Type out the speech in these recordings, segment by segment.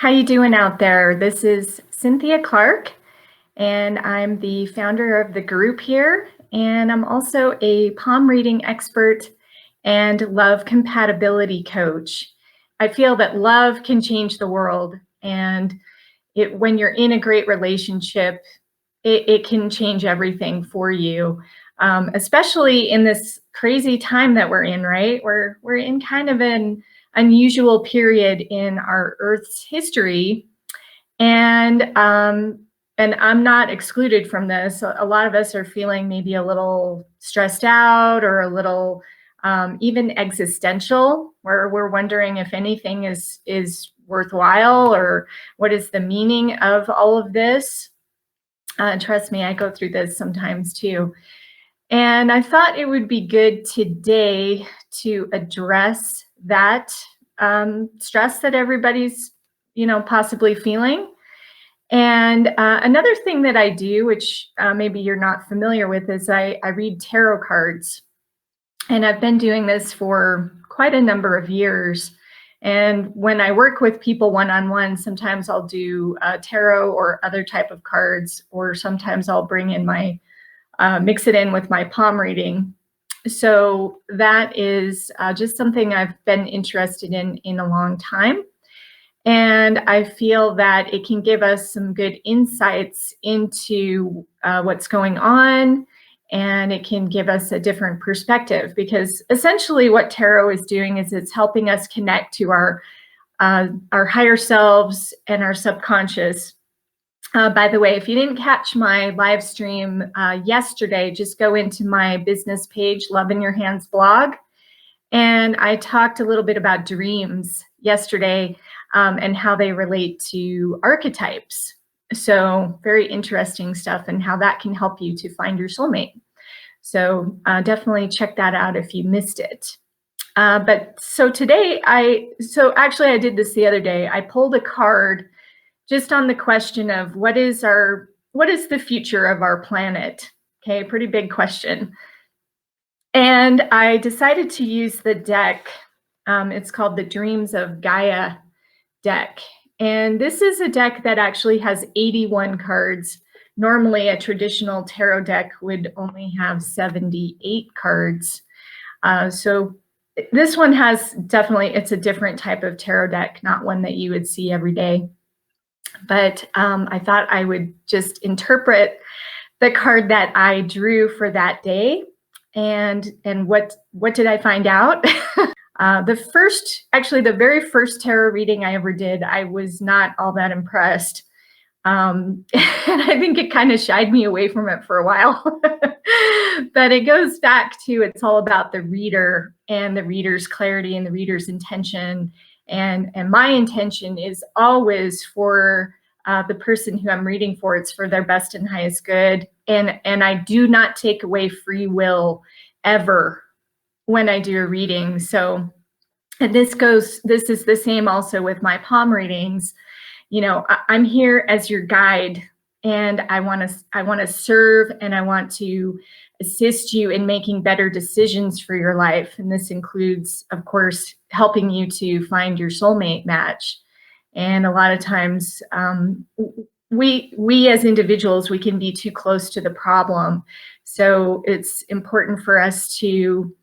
How you doing out there? This is Cynthia Clark, and I'm the founder of the group here, and I'm also a palm reading expert and love compatibility coach. I feel that love can change the world, and when you're in a great relationship, it can change everything for you, especially in this crazy time that we're in, right? We're in kind of an unusual period in our Earth's history, and I'm not excluded from this. A lot of us are feeling maybe a little stressed out or a little even existential, where we're wondering if anything is worthwhile or what is the meaning of all of this. Trust me, I go through this sometimes too. And I thought it would be good today to address that stress that everybody's, possibly feeling. And another thing that I do, which maybe you're not familiar with, is I read tarot cards. And I've been doing this for quite a number of years. And when I work with people one-on-one, sometimes I'll do tarot or other type of cards, or sometimes I'll bring in my mix it in with my palm reading. So that is just something I've been interested in a long time. And I feel that it can give us some good insights into what's going on, and it can give us a different perspective, because essentially what tarot is doing is it's helping us connect to our higher selves and our subconscious. By the way, if you didn't catch my live stream yesterday, just go into my business page, Love in Your Hands blog. And I talked a little bit about dreams yesterday and how they relate to archetypes. So very interesting stuff, and how that can help you to find your soulmate. So definitely check that out if you missed it. But so today, actually I did this the other day. I pulled a card just on the question of what is the future of our planet? Okay, pretty big question. And I decided to use the deck. It's called the Dreams of Gaia deck. And this is a deck that actually has 81 cards. Normally, a traditional tarot deck would only have 78 cards. So this one has it's a different type of tarot deck, not one that you would see every day. But I thought I would just interpret the card that I drew for that day. And what did I find out? The very first tarot reading I ever did, I was not all that impressed. And I think it kind of shied me away from it for a while. But it goes back to, it's all about the reader and the reader's clarity and the reader's intention. And my intention is always for the person who I'm reading for. It's for their best and highest good. And I do not take away free will ever when I do a reading. So, and this is the same also with my palm readings. I'm here as your guide, and I want to serve, and I want to assist you in making better decisions for your life. And this includes, of course, helping you to find your soulmate match. And a lot of times, we as individuals, we can be too close to the problem. So it's important for us to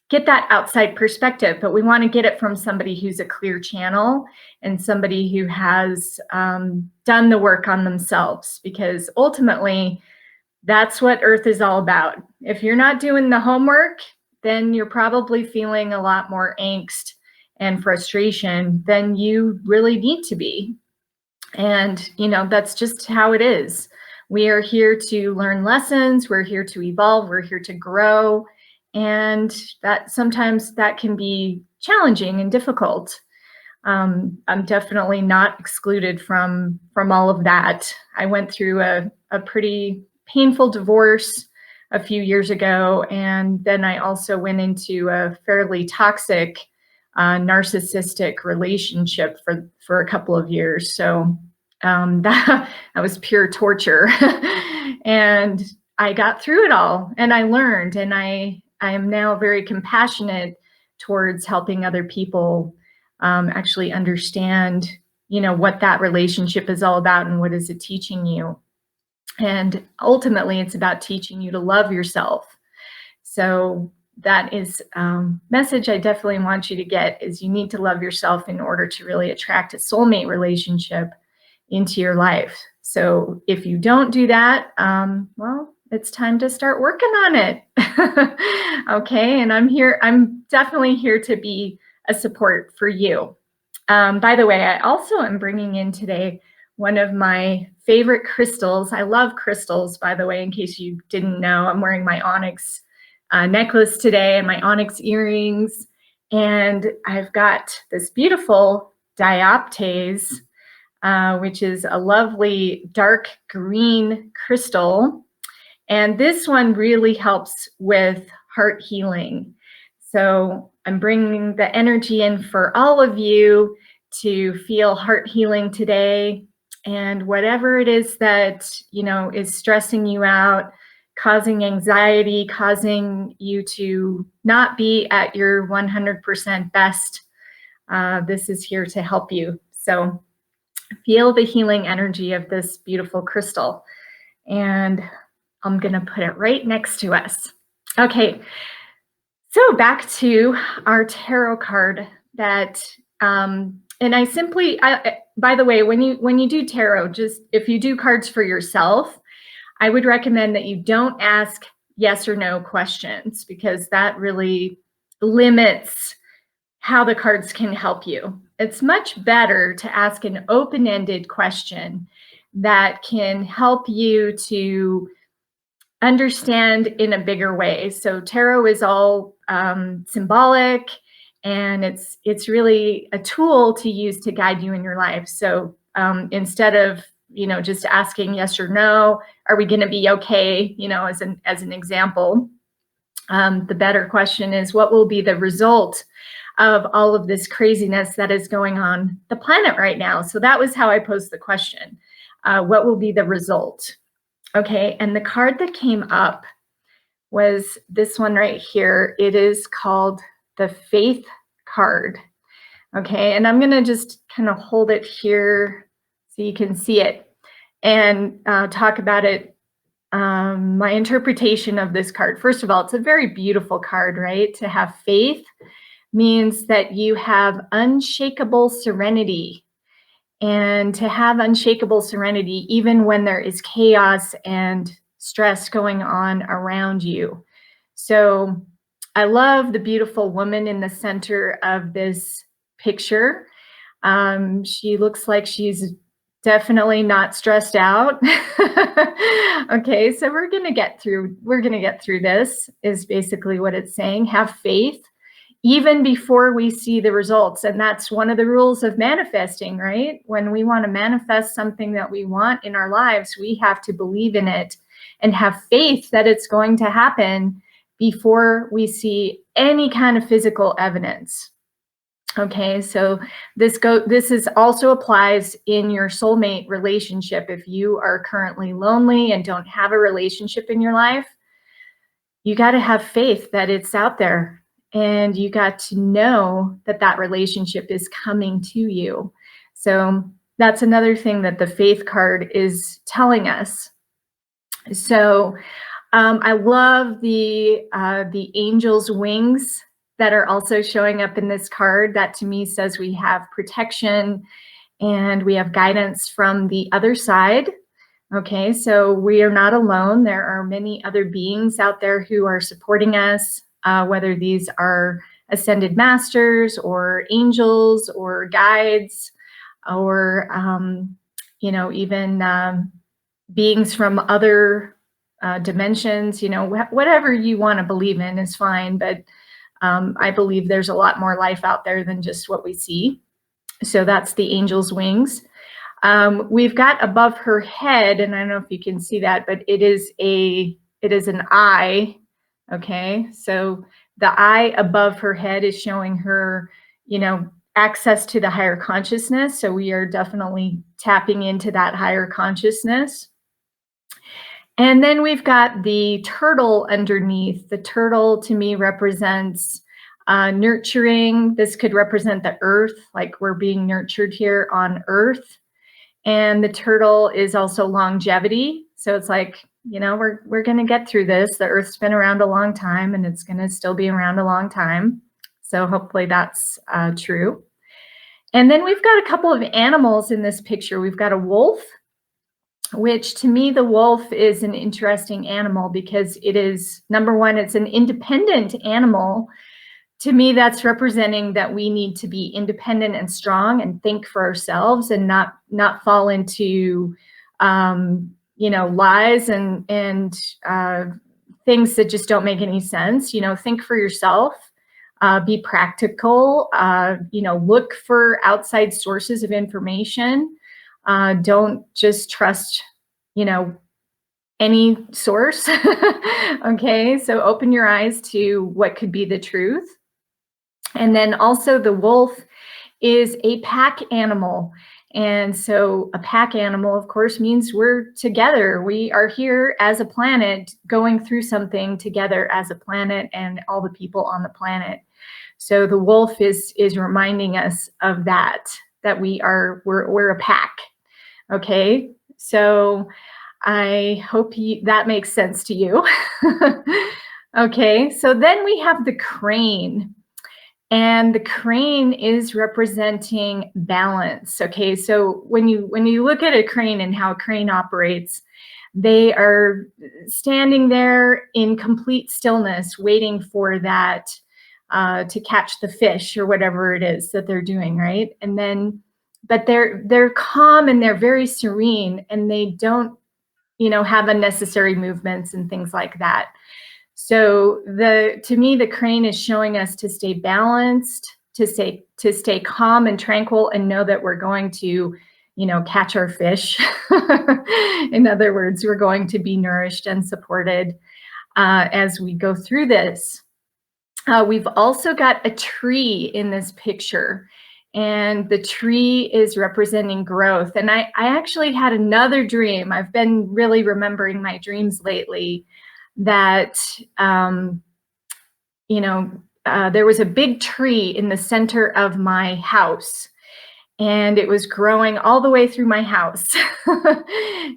get that outside perspective, but we want to get it from somebody who's a clear channel and somebody who has done the work on themselves, because ultimately that's what Earth is all about. If you're not doing the homework, then you're probably feeling a lot more angst and frustration than you really need to be. And, that's just how it is. We are here to learn lessons. We're here to evolve. We're here to grow. And that sometimes that can be challenging and difficult. I'm definitely not excluded from all of that. I went through a pretty painful divorce a few years ago, and then I also went into a fairly toxic, narcissistic relationship for a couple of years. So that was pure torture, and I got through it all, and I learned, and I am now very compassionate towards helping other people actually understand what that relationship is all about and what is it teaching you. And ultimately, it's about teaching you to love yourself. So that is message I definitely want you to get is you need to love yourself in order to really attract a soulmate relationship into your life. So if you don't do that, well, it's time to start working on it. Okay. And I'm definitely here to be a support for you. By the way, I also am bringing in today one of my favorite crystals. I love crystals, by the way, in case you didn't know. I'm wearing my onyx necklace today and my onyx earrings. And I've got this beautiful dioptase, which is a lovely dark green crystal. And this one really helps with heart healing. So I'm bringing the energy in for all of you to feel heart healing today. And whatever it is that, is stressing you out, causing anxiety, causing you to not be at your 100% best, this is here to help you. So feel the healing energy of this beautiful crystal. And I'm going to put it right next to us. Okay, so back to our tarot card that, and by the way, when you do tarot, just if you do cards for yourself, I would recommend that you don't ask yes or no questions because that really limits how the cards can help you. It's much better to ask an open-ended question that can help you to understand in a bigger way. So tarot is all symbolic, and it's really a tool to use to guide you in your life. So instead of just asking yes or no, are we going to be okay? As an example, the better question is, what will be the result of all of this craziness that is going on the planet right now? So that was how I posed the question. What will be the result? Okay, and the card that came up was this one right here. It is called the Faith card. Okay, and I'm going to just kind of hold it here so you can see it and talk about it. My interpretation of this card. First of all, it's a very beautiful card, right? To have faith means that you have unshakable serenity. And to have unshakable serenity, even when there is chaos and stress going on around you. So I love the beautiful woman in the center of this picture. She looks like she's definitely not stressed out. Okay, so we're gonna get through this, is basically what it's saying. Have faith even before we see the results. And that's one of the rules of manifesting, right? When we want to manifest something that we want in our lives, we have to believe in it and have faith that it's going to happen before we see any kind of physical evidence. Okay, so this is also applies in your soulmate relationship. If you are currently lonely and don't have a relationship in your life, you got to have faith that it's out there. And you got to know that that relationship is coming to you. So that's another thing that the Faith card is telling us. So I love the angel's wings that are also showing up in this card. That to me says we have protection and we have guidance from the other side. Okay, so we are not alone. There are many other beings out there who are supporting us, whether these are ascended masters or angels or guides or, even beings from other dimensions. Whatever you want to believe in is fine, but I believe there's a lot more life out there than just what we see. So that's the angel's wings. We've got above her head, and I don't know if you can see that, but it is an eye. Okay, so the eye above her head is showing her, access to the higher consciousness. So we are definitely tapping into that higher consciousness. And then we've got the turtle underneath. The turtle to me represents Nurturing, this could represent the earth, like we're being nurtured here on earth. And the turtle is also longevity. So it's like, we're going to get through this. The earth's been around a long time and it's going to still be around a long time. So hopefully that's true. And then we've got a couple of animals in this picture. We've got a wolf, which to me, the wolf is an interesting animal because it is, number one, it's an independent animal. To me, that's representing that we need to be independent and strong and think for ourselves and not fall into, lies and things that just don't make any sense. Think for yourself, be practical, look for outside sources of information. Don't just trust, any source. Okay, so open your eyes to what could be the truth. And then also the wolf is a pack animal. And so a pack animal, of course, means we're together. We are here as a planet going through something together as a planet and all the people on the planet. So the wolf is reminding us of that we're a pack. Okay, so I hope that makes sense to you. Okay, so then we have the crane. And the crane is representing balance. Okay, so when you look at a crane and how a crane operates, they are standing there in complete stillness, waiting for that to catch the fish or whatever it is that they're doing, right? And then, but they're calm and they're very serene, and they don't, have unnecessary movements and things like that. So to me, the crane is showing us to stay balanced, to stay calm and tranquil, and know that we're going to, catch our fish. In other words, we're going to be nourished and supported as we go through this. We've also got a tree in this picture, and the tree is representing growth. And I actually had another dream. I've been really remembering my dreams lately. That, there was a big tree in the center of my house, and it was growing all the way through my house.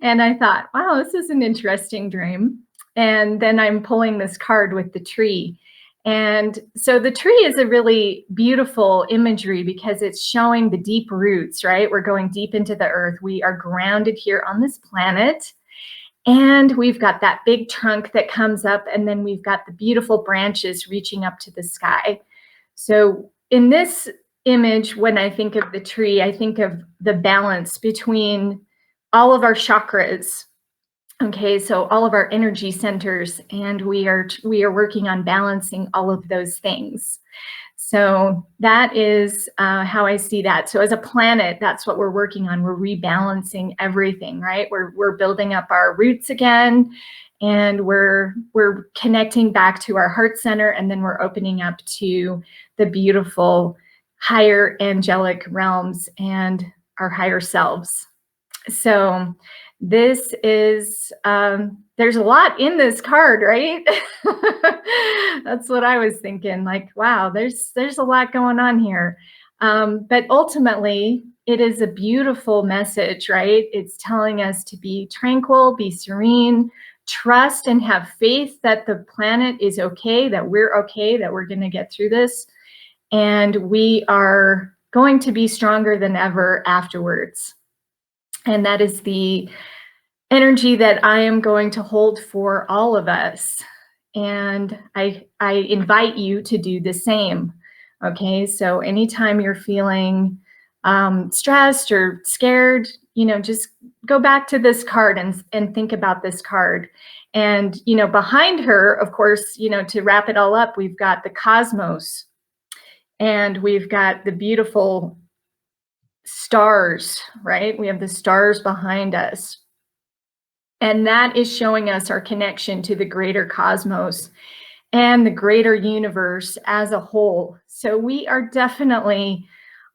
And I thought, wow, this is an interesting dream. And then I'm pulling this card with the tree. And so the tree is a really beautiful imagery because it's showing the deep roots, right? We're going deep into the earth. We are grounded here on this planet. And we've got that big trunk that comes up, and then we've got the beautiful branches reaching up to the sky. So in this image, when I think of the tree, I think of the balance between all of our chakras. Okay, so all of our energy centers, and we are working on balancing all of those things. So that is how I see that. So as a planet, that's what we're working on. We're rebalancing everything, right? We're building up our roots again, and we're connecting back to our heart center, and then we're opening up to the beautiful higher angelic realms and our higher selves. So this is, there's a lot in this card, right? That's what I was thinking, like, wow, there's a lot going on here. But ultimately, it is a beautiful message, right? It's telling us to be tranquil, be serene, trust and have faith that the planet is okay, that we're okay, that we're going to get through this. And we are going to be stronger than ever afterwards. And that is the energy that I am going to hold for all of us. And I invite you to do the same. Okay, so anytime you're feeling stressed or scared, just go back to this card and think about this card. And, behind her, of course, to wrap it all up, we've got the cosmos, and we've got the beautiful stars, right? We have the stars behind us. And that is showing us our connection to the greater cosmos and the greater universe as a whole. So we are definitely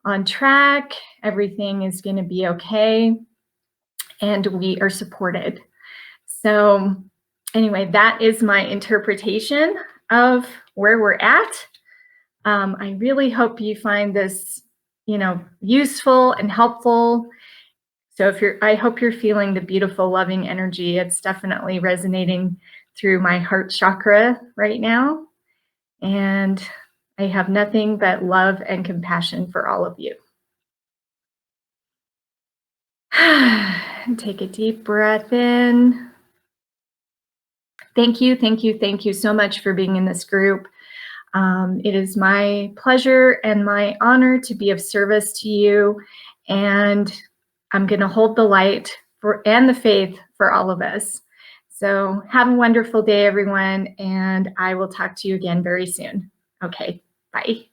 on track. Everything is going to be okay. And we are supported. So anyway, that is my interpretation of where we're at. I really hope you find this, useful and helpful. So I hope you're feeling the beautiful, loving energy. It's definitely resonating through my heart chakra right now. And I have nothing but love and compassion for all of you. Take a deep breath in. Thank you, thank you, thank you so much for being in this group. It is my pleasure and my honor to be of service to you. And I'm going to hold the light and the faith for all of us. So have a wonderful day, everyone. And I will talk to you again very soon. Okay, bye.